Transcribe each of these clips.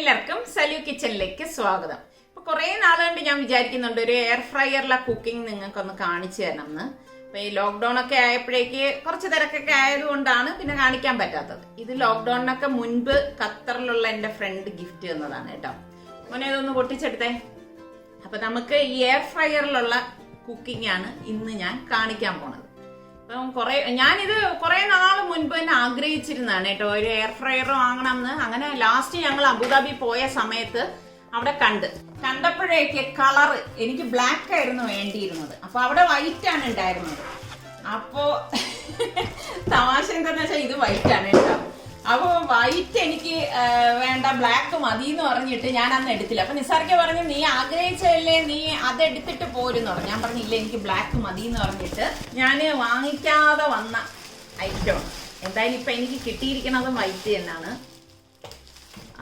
എല്ലാവർക്കും സലു കിച്ചണിലേക്ക് സ്വാഗതം. ഇപ്പൊ കുറെ നാളുകൊണ്ട് ഞാൻ വിചാരിക്കുന്നുണ്ട് ഒരു എയർ ഫ്രയറിലെ കുക്കിംഗ് നിങ്ങൾക്കൊന്ന് കാണിച്ചു തരണം എന്ന്. അപ്പൊ ഈ ലോക്ക്ഡൌൺ ഒക്കെ ആയപ്പോഴേക്ക് കുറച്ച് തിരക്കൊക്കെ ആയതുകൊണ്ടാണ് പിന്നെ കാണിക്കാൻ പറ്റാത്തത്. ഇത് ലോക്ക്ഡൌണിനൊക്കെ മുൻപ് ഖത്തറിലുള്ള എന്റെ ഫ്രണ്ട് ഗിഫ്റ്റ് തന്നതാണ് കേട്ടോ. മോനെ ഇതൊന്ന് പൊട്ടിച്ചെടുത്തേ. അപ്പൊ നമുക്ക് ഈ എയർ ഫ്രയറിലുള്ള കുക്കിംഗ് ആണ് ഇന്ന് ഞാൻ കാണിക്കാൻ പോണത്. ഞാനിത് കുറെ നാൾ മുൻപ് തന്നെ ആഗ്രഹിച്ചിരുന്നതാണ് കേട്ടോ, ഒരു എയർ ഫ്രയർ വാങ്ങണം എന്ന്. അങ്ങനെ ലാസ്റ്റ് ഞങ്ങൾ അബുദാബി പോയ സമയത്ത് അവിടെ കണ്ടപ്പോഴേക്ക് കളറ് എനിക്ക് ബ്ലാക്ക് ആയിരുന്നു വേണ്ടിയിരുന്നത്. അപ്പൊ അവിടെ വൈറ്റ് ആണ് ഉണ്ടായിരുന്നത്. അപ്പോ തമാശ എന്താന്ന് വെച്ചാൽ ഇത് വൈറ്റ് ആണ് കേട്ടോ. അപ്പൊ വൈറ്റ് എനിക്ക് വേണ്ട, ബ്ലാക്ക് മതി എന്ന് പറഞ്ഞിട്ട് ഞാൻ അന്ന് എടുത്തില്ല. അപ്പൊ നിസാർക്ക് പറഞ്ഞു നീ ആഗ്രഹിച്ചല്ലേ, നീ അതെടുത്തിട്ട് പോരെന്ന് പറഞ്ഞു. ഞാൻ പറഞ്ഞില്ല, എനിക്ക് ബ്ലാക്ക് മതി എന്ന് പറഞ്ഞിട്ട് ഞാൻ വാങ്ങിക്കാതെ വന്ന ഐറ്റം. എന്തായാലും ഇപ്പൊ എനിക്ക് കിട്ടിയിരിക്കുന്നത് വൈറ്റ് തന്നെയാണ്.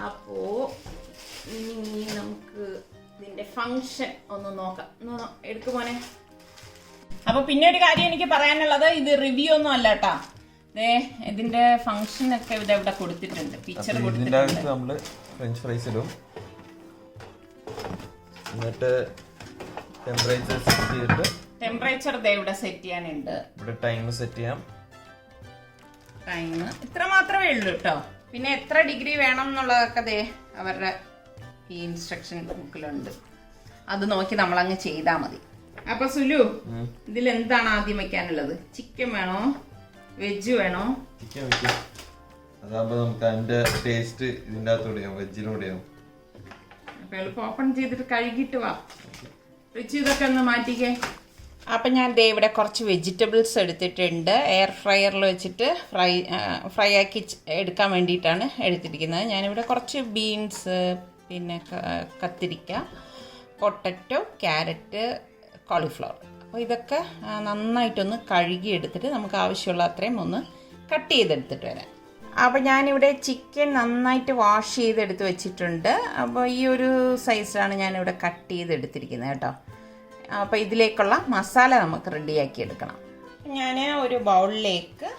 അപ്പോ ഇനി നമുക്ക് ഇതിന്റെ ഫങ്ഷൻ ഒന്ന് നോക്കാം. എടുക്കുമോനെ. അപ്പൊ പിന്നെ ഒരു കാര്യം എനിക്ക് പറയാനുള്ളത്, ഇത് റിവ്യൂ ഒന്നും അല്ല കേട്ടാ. ഇതിന്റെ ഫംഗ്ഷൻ ഒക്കെ ഇവിടെ കൊടുത്തിട്ടുണ്ട്, പിക്ചർ കൊടുത്തിട്ടുണ്ട്. നമ്മള് ഫ്രഞ്ച് ഫ്രൈസ് ഇടും, എന്നിട്ട് ടെമ്പറേച്ചർ സെറ്റ് ചെയ്തിട്ട് ടെമ്പറേച്ചർ ഇവിടെ സെറ്റ് ചെയ്യാനുണ്ട്. ഇവിടെ ടൈം സെറ്റ് ചെയ്യാം. ടൈം ഇത്ര മാത്രമേ ഉള്ളൂ കേട്ടോ. പിന്നെ എത്ര ഡിഗ്രി വേണം എന്നുള്ളതൊക്കെ അവരുടെ ഈ ഇൻസ്ട്രക്ഷൻ ബുക്കിലുണ്ട്. അത് നോക്കി നമ്മളങ്ങ് ചെയ്താൽ മതി. അപ്പൊ സുലു, ഇതിൽ എന്താണ് ആദ്യം വെക്കാനുള്ളത്? ചിക്കൻ വേണോ, വെജ് വേണോ? ചിക്കൻ വെക്കാം. അതാകുമ്പോ നമുക്ക് അതിന്റെ ടേസ്റ്റ് ഇതിന്റെ അകത്തൂടെയാവും, വെജിലൂടെയാവും. അപ്പൊ എളുപ്പം ഓപ്പൺ ചെയ്തിട്ട് കഴുകിട്ട് വാ. വെച്ച് ഇതൊക്കെ ഒന്ന് മാറ്റിക്കേ. അപ്പൊ ഞാൻ ഇവിടെ കുറച്ച് വെജിറ്റബിൾസ് എടുത്തിട്ടുണ്ട്. എയർ ഫ്രയറിൽ വെച്ചിട്ട് ഫ്രൈ ആക്കി എടുക്കാൻ വേണ്ടിയിട്ടാണ് എടുത്തിരിക്കുന്നത്. ഞാനിവിടെ കുറച്ച് ബീൻസ്, പിന്നെ കത്തിരിക്ക, പൊട്ടറ്റോ, ക്യാരറ്റ്, കോളിഫ്ലവർ. അപ്പോൾ ഇതൊക്കെ നന്നായിട്ടൊന്ന് കഴുകി എടുത്തിട്ട് നമുക്ക് ആവശ്യമുള്ള അത്രയും ഒന്ന് കട്ട് ചെയ്തെടുത്തിട്ട് വരാം. അപ്പോൾ ഞാനിവിടെ ചിക്കൻ നന്നായിട്ട് വാഷ് ചെയ്തെടുത്ത് വെച്ചിട്ടുണ്ട്. അപ്പോൾ ഈ ഒരു സൈസിലാണ് ഞാനിവിടെ കട്ട് ചെയ്തെടുത്തിരിക്കുന്നത് കേട്ടോ. അപ്പോൾ ഇതിലേക്കുള്ള മസാല നമുക്ക് റെഡിയാക്കി എടുക്കണം. ഞാൻ ഒരു ബൗളിലേക്ക്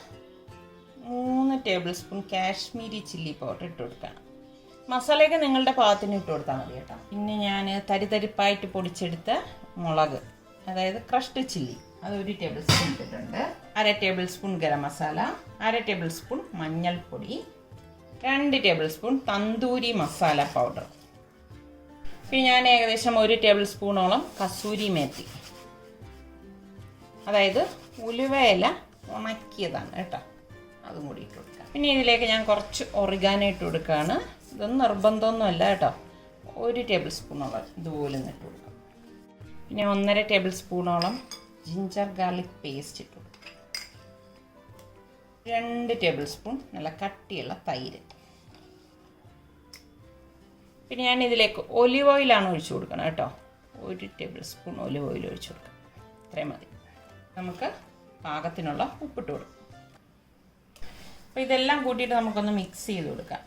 3 table spoon Kashmiri chilli powder ഇട്ട് കൊടുക്കണം. മസാലയൊക്കെ നിങ്ങളുടെ പാകത്തിന് ഇട്ട് കൊടുത്താൽ മതി കേട്ടോ. പിന്നെ ഞാൻ തരിതരിപ്പായിട്ട് പൊടിച്ചെടുത്ത മുളക്, അതായത് ക്രഷ്ഡ് ചില്ലി, അത് 1 ടേബിൾ സ്പൂൺ ഇട്ടിട്ടുണ്ട്. 1/2 table spoon garam masala, 1/2 table spoon മഞ്ഞൾപ്പൊടി, 2 table spoon tandoori masala powder. പിന്നെ ഞാൻ ഏകദേശം 1 ടേബിൾ സ്പൂണോളം കസൂരി മേത്തി, അതായത് ഉലുവയില ഉണക്കിയതാണ് കേട്ടോ, അതും കൂടി ഇട്ട് കൊടുക്കാം. പിന്നെ ഇതിലേക്ക് ഞാൻ കുറച്ച് ഒറിഗാനോ ഇട്ട് കൊടുക്കുകയാണ്. ഇതൊന്നും നിർബന്ധമൊന്നും അല്ല കേട്ടോ. 1 ടേബിൾ സ്പൂണോളം ഇതുപോലെ ഇട്ട് കൊടുക്കാം. പിന്നെ 1.5 ടേബിൾ സ്പൂണോളം ജിഞ്ചർ ഗാർലിക് പേസ്റ്റ് ഇട്ടു. 2 ടേബിൾ സ്പൂൺ നല്ല കട്ടിയുള്ള തൈര്. പിന്നെ ഞാൻ ഇതിലേക്ക് ഒലിവ് ഓയിലാണ് ഒഴിച്ചു കൊടുക്കണം കേട്ടോ. 1 ടേബിൾ സ്പൂൺ ഒലിവ് ഓയിൽ ഒഴിച്ചു കൊടുക്കാം. ഇത്രയും മതി. നമുക്ക് പാകത്തിനുള്ള ഉപ്പിട്ട് കൊടുക്കാം. അപ്പോൾ ഇതെല്ലാം കൂട്ടിയിട്ട് നമുക്കൊന്ന് മിക്സ് ചെയ്ത് കൊടുക്കാം.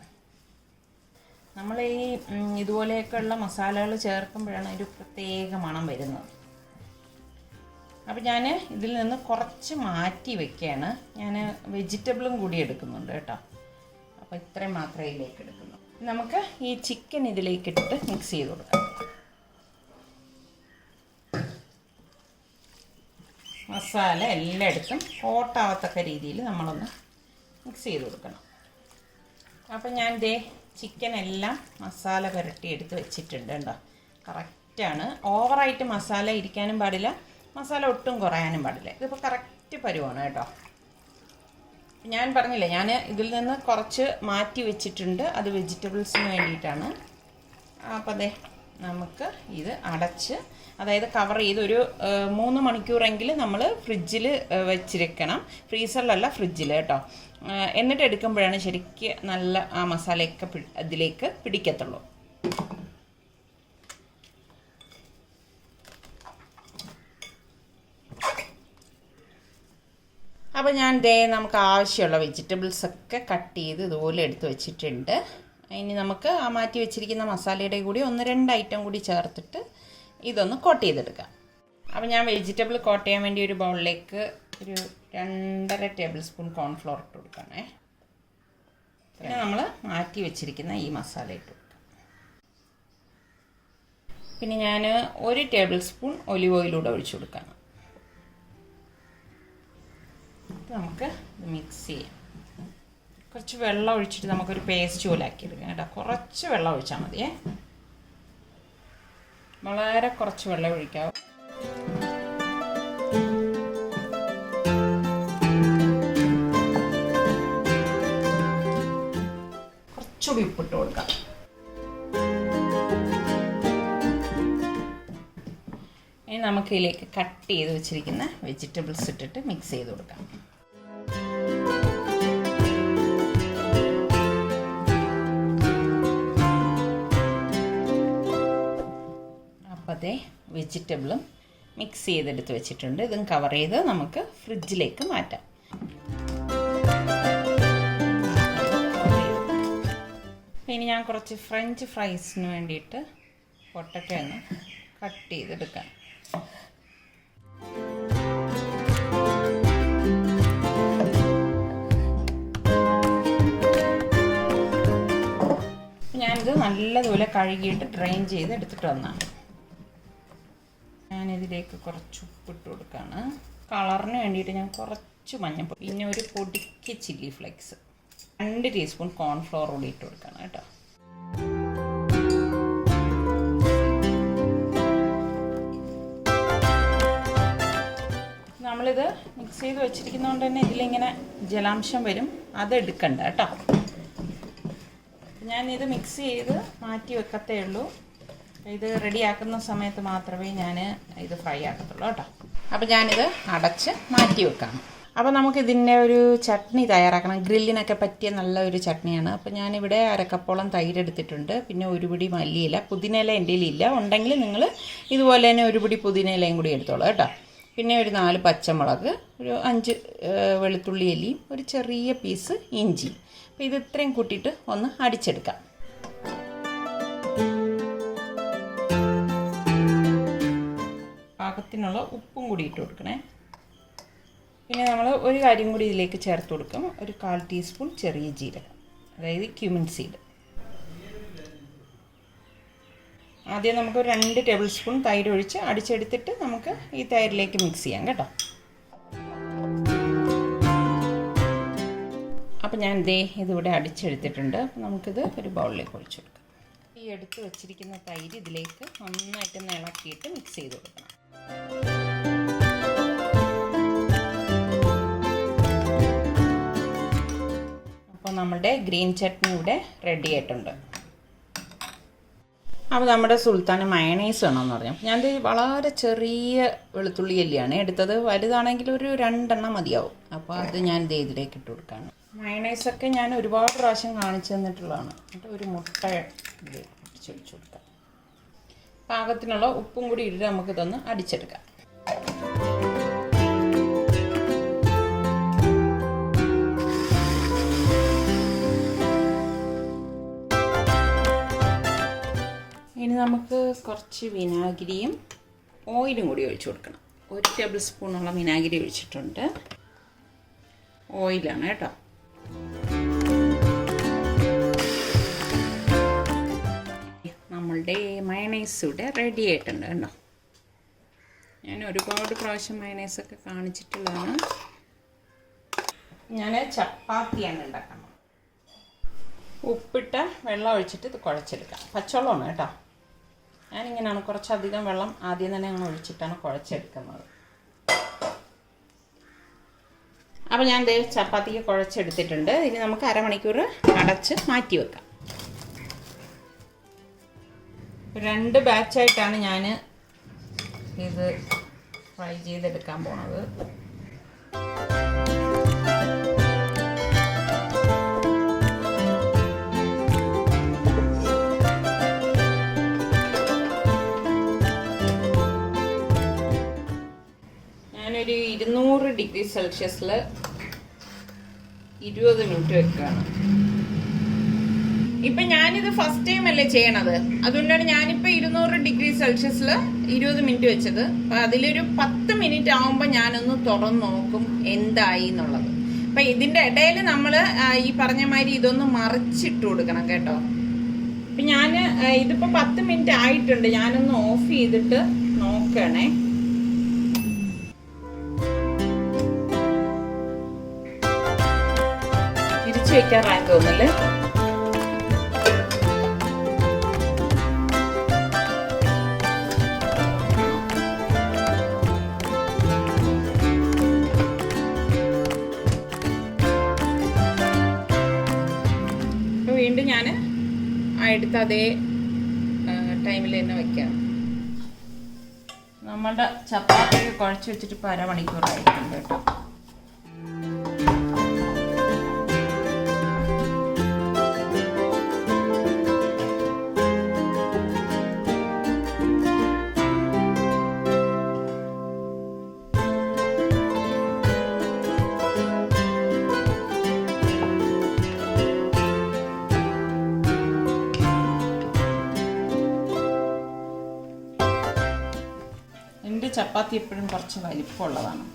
നമ്മൾ ഈ ഇതുപോലെയൊക്കെയുള്ള മസാലകൾ ചേർക്കുമ്പോഴാണ് ഒരു പ്രത്യേക മണം വരുന്നത്. അപ്പോൾ ഞാൻ ഇതിൽ നിന്ന് കുറച്ച് മാറ്റി വെക്കുകയാണ്. ഞാൻ വെജിറ്റബിളും കൂടി എടുക്കുന്നുണ്ട് കേട്ടോ. അപ്പോൾ ഇത്രയും മാത്രമേ ഇതിലേക്ക് എടുക്കുന്നു. നമുക്ക് ഈ ചിക്കൻ ഇതിലേക്ക് ഇട്ടിട്ട് മിക്സ് ചെയ്ത് കൊടുക്കാം. മസാല എല്ലായിടത്തും കോട്ടാവത്തക്ക രീതിയിൽ നമ്മളൊന്ന് മിക്സ് ചെയ്ത് കൊടുക്കണം. അപ്പോൾ ഞാൻ ചിക്കൻ എല്ലാം മസാല പുരട്ടി എടുത്ത് വെച്ചിട്ടുണ്ട് കേട്ടോ. കറക്റ്റാണ്. ഓവറായിട്ട് മസാല ഇരിക്കാനും പാടില്ല, മസാല ഒട്ടും കുറയാനും പാടില്ല. ഇതിപ്പോൾ കറക്റ്റ് പരുവാണ് കേട്ടോ. ഞാൻ പറഞ്ഞില്ലേ, ഞാൻ ഇതിൽ നിന്ന് കുറച്ച് മാറ്റി വെച്ചിട്ടുണ്ട്. അത് വെജിറ്റബിൾസിന് വേണ്ടിയിട്ടാണ്. അപ്പോൾ നമുക്ക് ഇത് അടച്ച്, അതായത് കവർ ചെയ്ത് ഒരു 3 മണിക്കൂറെങ്കിലും നമ്മൾ ഫ്രിഡ്ജിൽ വെച്ചിരിക്കണം. ഫ്രീസറിലല്ല, ഫ്രിഡ്ജിൽ കേട്ടോ. എന്നിട്ട് എടുക്കുമ്പോഴാണ് ശരിക്ക് നല്ല ആ മസാലയൊക്കെ അതിലേക്ക് പിടിക്കത്തുള്ളൂ. അപ്പോൾ ഞാൻ നമുക്ക് ആവശ്യമുള്ള വെജിറ്റബിൾസൊക്കെ കട്ട് ചെയ്ത് ഇതുപോലെ എടുത്ത് വെച്ചിട്ടുണ്ട്. ഇനി നമുക്ക് ആ മാറ്റി വെച്ചിരിക്കുന്ന മസാലയുടെ കൂടി 1-2 ഐറ്റം കൂടി ചേർത്തിട്ട് ഇതൊന്ന് കോട്ട് ചെയ്തെടുക്കാം. അപ്പോൾ ഞാൻ വെജിറ്റബിൾ കോട്ട് ചെയ്യാൻ വേണ്ടി ഒരു ബൗളിലേക്ക് ഒരു 2.5 ടേബിൾ സ്പൂൺ കോൺഫ്ലോർ ഇട്ട് കൊടുക്കണേ. പിന്നെ നമ്മൾ മാറ്റി വെച്ചിരിക്കുന്ന ഈ മസാല ഇട്ട് കൊടുക്കാം. പിന്നെ ഞാൻ 1 ടേബിൾ സ്പൂൺ ഒലിവ് ഓയിലൂടെ ഒഴിച്ചു കൊടുക്കാം. നമുക്ക് ഇത് മിക്സ് ചെയ്യാം. കുറച്ച് വെള്ളം ഒഴിച്ചിട്ട് നമുക്കൊരു പേസ്റ്റ് പോലെ ആക്കിയെടുക്കാം കേട്ടോ. കുറച്ച് വെള്ളം ഒഴിച്ചാൽ മതിയേ, വളരെ കുറച്ച് വെള്ളം ഒഴിക്കാവും. കുറച്ചുകൂടി ഉപ്പിട്ട് കൊടുക്കാം. ഇനി നമുക്ക് ഇതിലേക്ക് കട്ട് ചെയ്ത് വെച്ചിരിക്കുന്ന വെജിറ്റബിൾസ് ഇട്ടിട്ട് മിക്സ് ചെയ്ത് കൊടുക്കാം. അപ്പോൾ അതേ വെജിറ്റബിളും മിക്സ് ചെയ്തെടുത്ത് വെച്ചിട്ടുണ്ട്. ഇതും കവർ ചെയ്ത് നമുക്ക് ഫ്രിഡ്ജിലേക്ക് മാറ്റാം. ഇനി ഞാൻ കുറച്ച് ഫ്രഞ്ച് ഫ്രൈസിന് വേണ്ടിയിട്ട് പൊട്ടറ്റോ ഒന്ന് കട്ട് ചെയ്തെടുക്കാം. ഞാനിത് നല്ലതുപോലെ കഴുകിയിട്ട് ഡ്രെയിൻ ചെയ്ത് എടുത്തിട്ട് വന്നതാണ്. ഞാനിതിലേക്ക് കുറച്ച് ഉപ്പിട്ട് കൊടുക്കുകയാണ്. കളറിന് വേണ്ടിയിട്ട് ഞാൻ കുറച്ച് മഞ്ഞൾപ്പൊടി, പിന്നെ ഒരു പൊടിക്ക് ചില്ലി ഫ്ലേക്സ്, 2 ടീസ്പൂൺ കോൺഫ്ലവർ കൂടി ഇട്ട് കൊടുക്കുകയാണ് കേട്ടോ. നമ്മളിത് മിക്സ് ചെയ്ത് വെച്ചിരിക്കുന്നതുകൊണ്ട് തന്നെ ഇതിലിങ്ങനെ ജലാംശം വരും, അത് എടുക്കണ്ട കേട്ടോ. ഞാനിത് മിക്സ് ചെയ്ത് മാറ്റി വെക്കത്തേ ഉള്ളൂ. ഇത് റെഡിയാക്കുന്ന സമയത്ത് മാത്രമേ ഞാൻ ഇത് ഫ്രൈ ആക്കത്തുള്ളൂ കേട്ടോ. അപ്പോൾ ഞാനിത് അടച്ച് മാറ്റി വെക്കാം. അപ്പോൾ നമുക്കിതിൻ്റെ ഒരു ചട്നി തയ്യാറാക്കണം. ഗ്രില്ലിനൊക്കെ പറ്റിയ നല്ല ഒരു ചട്നിയാണ്. അപ്പോൾ ഞാനിവിടെ 1/2 കപ്പോളം തൈര് എടുത്തിട്ടുണ്ട്. പിന്നെ ഒരു പിടി മല്ലിയില, പുതിനയില എൻ്റെ കയ്യിലില്ല, ഉണ്ടെങ്കിൽ നിങ്ങൾ ഇതുപോലെ തന്നെ ഒരു പിടി പുതിനയിലയും കൂടി എടുത്തോളൂ കേട്ടോ. പിന്നെ ഒരു 4 പച്ചമുളക്, ഒരു 5 വെളുത്തുള്ളി അല്ലിയും, ഒരു ചെറിയ പീസ് ഇഞ്ചി. അപ്പോൾ ഇത് ഇത്രയും കൂട്ടിയിട്ട് ഒന്ന് അടിച്ചെടുക്കാം. പാകത്തിനുള്ള ഉപ്പും കൂടി ഇട്ട് കൊടുക്കണേ. പിന്നെ നമ്മൾ ഒരു കാര്യം കൂടി ഇതിലേക്ക് ചേർത്ത് കൊടുക്കും, ഒരു 1/4 ടീസ്പൂൺ ചെറിയ ജീരകം, അതായത് ക്യുമിൻ സീഡ്. ആദ്യം നമുക്ക് 2 ടേബിൾ സ്പൂൺ തൈര് ഒഴിച്ച് അടിച്ചെടുത്തിട്ട് നമുക്ക് ഈ തൈരിലേക്ക് മിക്സ് ചെയ്യാം കേട്ടോ. അപ്പോൾ ഞാൻ ഇതിവിടെ അടിച്ചെടുത്തിട്ടുണ്ട്. അപ്പോൾ നമുക്കിത് ഒരു ബൗളിലേക്ക് ഒഴിച്ചു കൊടുക്കാം. ഈ എടുത്ത് വെച്ചിരിക്കുന്ന തൈര് ഇതിലേക്ക് നന്നായിട്ട് ഇളക്കിയിട്ട് മിക്സ് ചെയ്ത് കൊടുക്കണം. അപ്പോൾ നമ്മുടെ ഗ്രീൻ ചട്നി ഇവിടെ റെഡി ആയിട്ടുണ്ട്. അപ്പോൾ നമ്മുടെ സുൽത്താൻ മയണൈസ് വേണമെന്ന് പറഞ്ഞു. ഞാൻ വളരെ ചെറിയ വെളുത്തുള്ളി അല്ലിയാണ് എടുത്തത്, വലുതാണെങ്കിൽ ഒരു 2 എണ്ണം മതിയാവും. അപ്പോൾ അത് ഞാൻ ഇതിലേക്ക് ഇട്ട് കൊടുക്കുകയാണ്. മയണൈസൊക്കെ ഞാൻ ഒരുപാട് പ്രാവശ്യം കാണിച്ചു തന്നിട്ടുള്ളതാണ്. എന്നിട്ട് ഒരു മുട്ട അടിച്ചൊഴിച്ചു കൊടുക്കാം. പാകത്തിനുള്ള ഉപ്പും കൂടി ഇട്ട് നമുക്കിതൊന്ന് അടിച്ചെടുക്കാം. ഇനി നമുക്ക് കുറച്ച് വിനാഗിരിയും ഓയിലും കൂടി ഒഴിച്ചു കൊടുക്കണം. 1 ടേബിൾ സ്പൂണോളം വിനാഗിരി ഒഴിച്ചിട്ടുണ്ട്. ഓയിലാണ് കേട്ടോ. നമ്മളുടെ മയണൈസ് ഇവിടെ റെഡി ആയിട്ടുണ്ട് കേട്ടോ. ഞാൻ ഒരുപാട് പ്രാവശ്യം മയണൈസൊക്കെ കാണിച്ചിട്ടുള്ളതാണ്. ഞാൻ ചപ്പാത്തിയാണ് ഉണ്ടാക്കുന്നത്. ഉപ്പിട്ട വെള്ളം ഒഴിച്ചിട്ട് ഇത് കുഴച്ചെടുക്കാം. പച്ചവെള്ളമാണ് കേട്ടോ. ഞാനിങ്ങനെയാണ്, കുറച്ചധികം വെള്ളം ആദ്യം തന്നെ അങ്ങ് ഒഴിച്ചിട്ടാണ് കുഴച്ചെടുക്കുന്നത്. അപ്പോൾ ഞാൻ ചപ്പാത്തിക്ക് കുഴച്ചെടുത്തിട്ടുണ്ട്. ഇനി നമുക്ക് അരമണിക്കൂർ അടച്ച് മാറ്റി വെക്കാം. 2 ബാച്ചായിട്ടാണ് ഞാൻ ഇത് ഫ്രൈ ചെയ്തെടുക്കാൻ പോണത്. ഞാനൊരു 200 ഡിഗ്രി സെൽഷ്യസിൽ 20 മിനിറ്റ് വെക്കുകയാണ്. ഇപ്പം ഞാനിത് ഫസ്റ്റ് ടൈം അല്ലേ ചെയ്യണത്, അതുകൊണ്ടാണ് ഞാനിപ്പോൾ 200 ഡിഗ്രി സെൽഷ്യസിൽ 20 മിനിറ്റ് വെച്ചത്. അപ്പം അതിലൊരു 10 മിനിറ്റ് ആകുമ്പോൾ ഞാനൊന്ന് തുറന്ന് നോക്കും എന്തായി എന്നുള്ളത്. അപ്പം ഇതിൻ്റെ ഇടയിൽ നമ്മൾ ഈ പറഞ്ഞ മാതിരി ഇതൊന്ന് മറിച്ചിട്ട് കൊടുക്കണം കേട്ടോ. അപ്പം ഞാൻ ഇതിപ്പോൾ 10 മിനിറ്റ് ആയിട്ടുണ്ട്. ഞാനൊന്ന് ഓഫ് ചെയ്തിട്ട് നോക്കണേ. തിരിച്ചു വെക്കാറായി തോന്നല്ലേ. വീണ്ടും ഞാൻ എടുത്ത അതേ ടൈമിൽ തന്നെ വയ്ക്കാം. നമ്മളുടെ ചപ്പാത്തിയൊക്കെ കുഴച്ച് വെച്ചിട്ട് ഇപ്പോൾ അരമണിക്കൂറായിട്ടുണ്ട് കേട്ടോ. എൻ്റെ ചപ്പാത്തി എപ്പോഴും കുറച്ച് വലിപ്പമുള്ളതാണ്.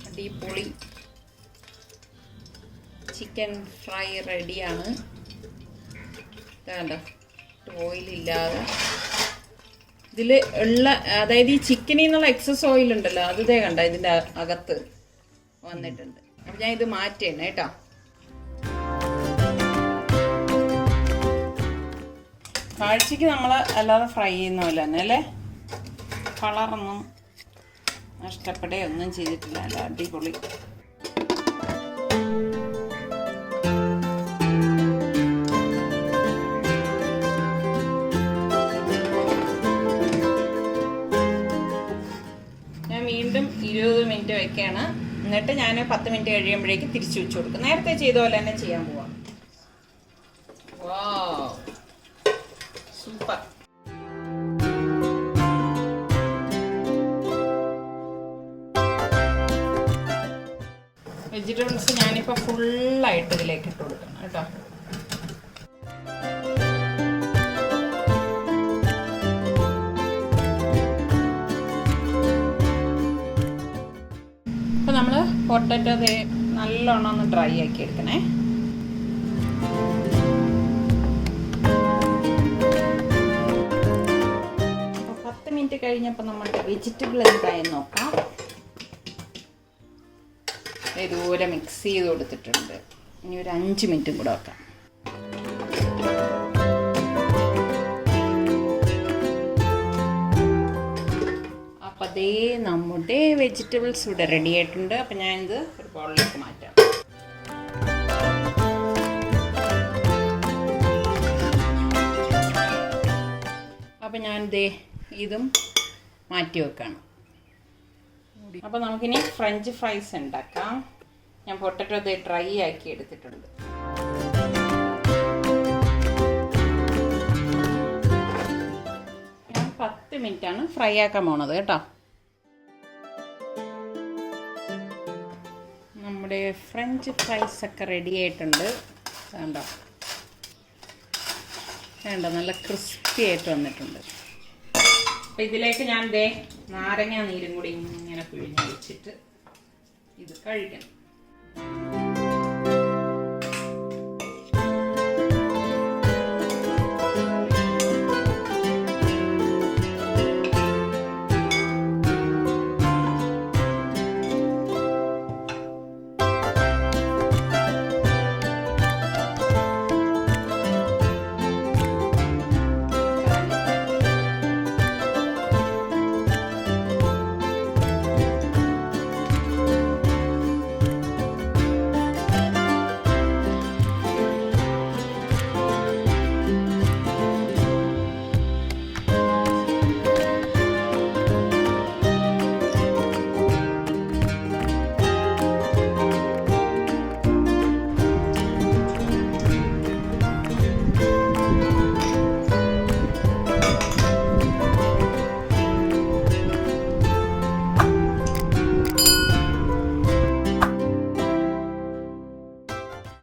അടിപൊളി ചിക്കൻ ഫ്രൈ റെഡിയാണ്. വേണ്ട ഓയിലില്ലാതെ ഇതിൽ ഉള്ള, അതായത് ഈ ചിക്കനിൽ നിന്നുള്ള എക്സസ് ഓയിൽ ഉണ്ടല്ലോ, അത് ഇതേ കണ്ട ഇതിൻ്റെ അകത്ത് വന്നിട്ടുണ്ട്. അപ്പം ഞാൻ ഇത് മാറ്റണം കേട്ടോ. കാഴ്ചക്ക് നമ്മൾ അല്ലാതെ ഫ്രൈ ചെയ്യുന്ന പോലെ തന്നെ അല്ലേ. കളറൊന്നും നഷ്ടപ്പെടുകയൊന്നും ചെയ്തിട്ടില്ല. അല്ല അടിപൊളി. ഞാൻ വീണ്ടും 20 മിനിറ്റ് വയ്ക്കുകയാണ്. എന്നിട്ട് ഞാൻ 10 മിനിറ്റ് കഴിയുമ്പോഴേക്ക് തിരിച്ചു വെച്ച് കൊടുക്കും. നേരത്തെ ചെയ്ത പോലെ തന്നെ ചെയ്യാൻ പോവാം. വാവ്, സൂപ്പർ. വെജിറ്റബിൾസ് ഞാനിപ്പോൾ ഫുള്ളായിട്ട് ഇതിലേക്ക് ഇട്ട് കൊടുക്കണം കേട്ടോ. അപ്പോൾ നമ്മൾ പൊട്ടറ്റോ നല്ലോണം ഒന്ന് ഡ്രൈ ആക്കി എടുക്കണേ. അപ്പോൾ 10 മിനിറ്റ് കഴിഞ്ഞപ്പോൾ നമ്മുടെ വെജിറ്റബിൾ എന്തായെന്ന് നോക്കാം. ഇതുപോലെ മിക്സ് ചെയ്ത് കൊടുത്തിട്ടുണ്ട്. ഇനി ഒരു 5 മിനിറ്റും കൂടെ വെക്കാം. അപ്പം അതേ നമ്മുടെ വെജിറ്റബിൾസ് ഇവിടെ റെഡി ആയിട്ടുണ്ട്. അപ്പം ഞാനിത് ഒരു ബൗളിലേക്ക് മാറ്റാം. അപ്പം ഞാനിതേ ഇതും മാറ്റി വെക്കണം. അപ്പോൾ നമുക്കിനി ഫ്രഞ്ച് ഫ്രൈസ് ഉണ്ടാക്കാം. ഞാൻ പൊട്ടറ്റോ ഡ്രൈ ആക്കി എടുത്തിട്ടുണ്ട്. ഞാൻ 10 മിനിറ്റാണ് ഫ്രൈ ആക്കാൻ പോണത് കേട്ടോ. നമ്മുടെ ഫ്രഞ്ച് ഫ്രൈസ് ഒക്കെ റെഡി ആയിട്ടുണ്ട്. വേണ്ട നല്ല ക്രിസ്പി ആയിട്ട് വന്നിട്ടുണ്ട്. അപ്പം ഇതിലേക്ക് ഞാൻ നാരങ്ങ നീരും കൂടി ഇങ്ങനെ പിഴിഞ്ഞ് വെച്ചിട്ട് ഇത് കഴിക്കണം.